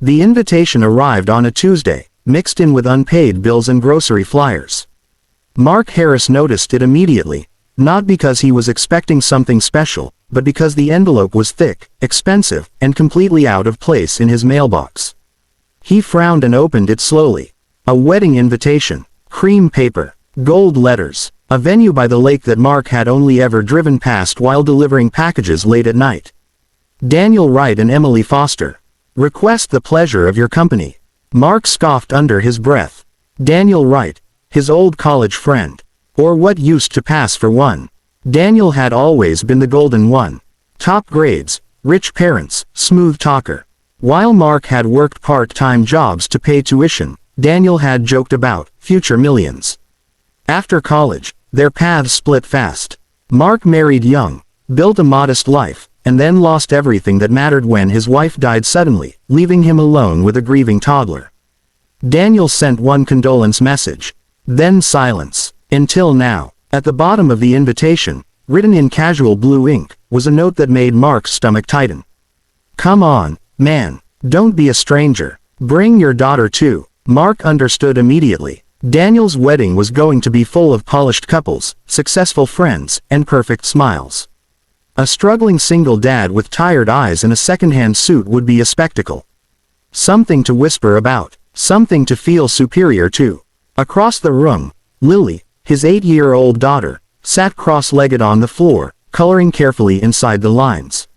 The invitation arrived on a Tuesday, mixed in with unpaid bills and grocery flyers. Mark Harris noticed it immediately, not because he was expecting something special, but because the envelope was thick, expensive, and completely out of place in his mailbox. He frowned and opened it slowly. A wedding invitation, cream paper, gold letters, a venue by the lake that Mark had only ever driven past while delivering packages late at night. Daniel Wright and Emily Foster. Request the pleasure of your company. Mark scoffed under his breath. Daniel Wright, his old college friend. Or what used to pass for one. Daniel had always been the golden one. Top grades, rich parents, smooth talker. While Mark had worked part-time jobs to pay tuition, Daniel had joked about future millions. After college, their paths split fast. Mark married young, built a modest life, and then lost everything that mattered when his wife died suddenly, leaving him alone with a grieving toddler. Daniel sent one condolence message. Then silence. Until now. At the bottom of the invitation, written in casual blue ink, was a note that made Mark's stomach tighten. Come on, man. Don't be a stranger. Bring your daughter too. Mark understood immediately. Daniel's wedding was going to be full of polished couples, successful friends, and perfect smiles. A struggling single dad with tired eyes and a second-hand suit would be a spectacle. Something to whisper about. Something to feel superior to. Across the room, Lily, his 8-year-old daughter, sat cross-legged on the floor, coloring carefully inside the lines.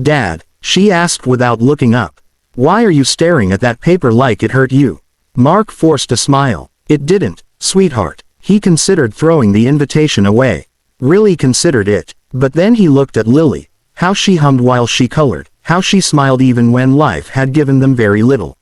Dad, she asked without looking up. Why are you staring at that paper like it hurt you? Mark forced a smile. It didn't, sweetheart. He considered throwing the invitation away. Really considered it. But then he looked at Lily. How she hummed while she colored. How she smiled even when life had given them very little.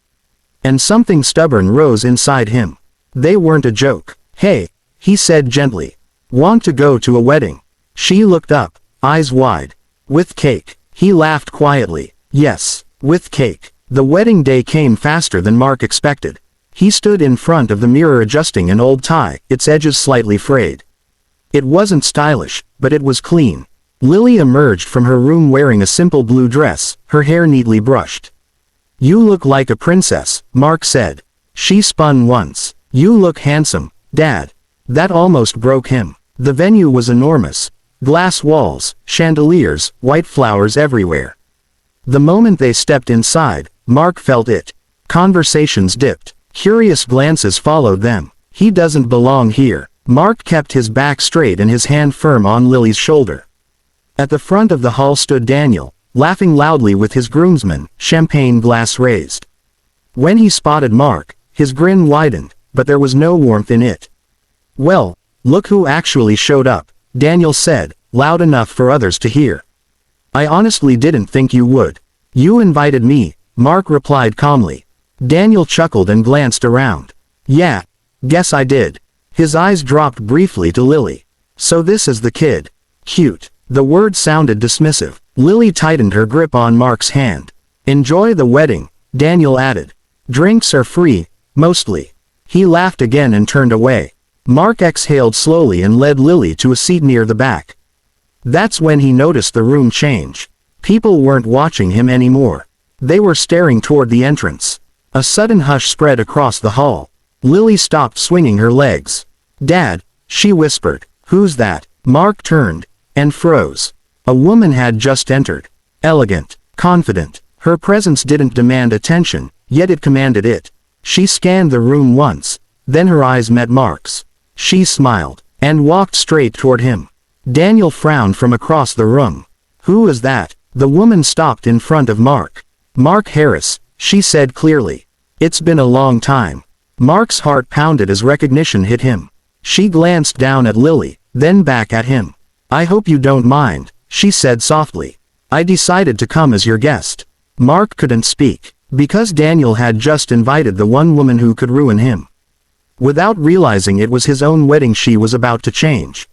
And something stubborn rose inside him. They weren't a joke. Hey, he said gently. Want to go to a wedding? She looked up, eyes wide. With cake. He laughed quietly. Yes, with cake. The wedding day came faster than Mark expected. He stood in front of the mirror adjusting an old tie, its edges slightly frayed. It wasn't stylish, but it was clean. Lily emerged from her room wearing a simple blue dress, her hair neatly brushed. You look like a princess, Mark said. She spun once. You look handsome, Dad. That almost broke him. The venue was enormous. Glass walls, chandeliers, white flowers everywhere. The moment they stepped inside, Mark felt it. Conversations dipped. Curious glances followed them. He doesn't belong here. Mark kept his back straight and his hand firm on Lily's shoulder. At the front of the hall stood Daniel, laughing loudly with his groomsmen, champagne glass raised. When he spotted Mark, his grin widened, but there was no warmth in it. Well, look who actually showed up, Daniel said, loud enough for others to hear. I honestly didn't think you would. You invited me, Mark replied calmly. Daniel chuckled and glanced around. Yeah, guess I did. His eyes dropped briefly to Lily. So this is the kid. Cute. The word sounded dismissive. Lily tightened her grip on Mark's hand. Enjoy the wedding, Daniel added. Drinks are free, mostly. He laughed again and turned away. Mark exhaled slowly and led Lily to a seat near the back. That's when he noticed the room change. People weren't watching him anymore. They were staring toward the entrance. A sudden hush spread across the hall. Lily stopped swinging her legs. Dad, she whispered. Who's that? Mark turned, and froze. A woman had just entered. Elegant, confident. Her presence didn't demand attention, yet it commanded it. She scanned the room once, then her eyes met Mark's. She smiled, and walked straight toward him. Daniel frowned from across the room. Who is that? The woman stopped in front of Mark. Mark Harris, she said clearly. It's been a long time. Mark's heart pounded as recognition hit him. She glanced down at Lily, then back at him. I hope you don't mind, she said softly. I decided to come as your guest. Mark couldn't speak, because Daniel had just invited the one woman who could ruin him. Without realizing it was his own wedding she was about to change.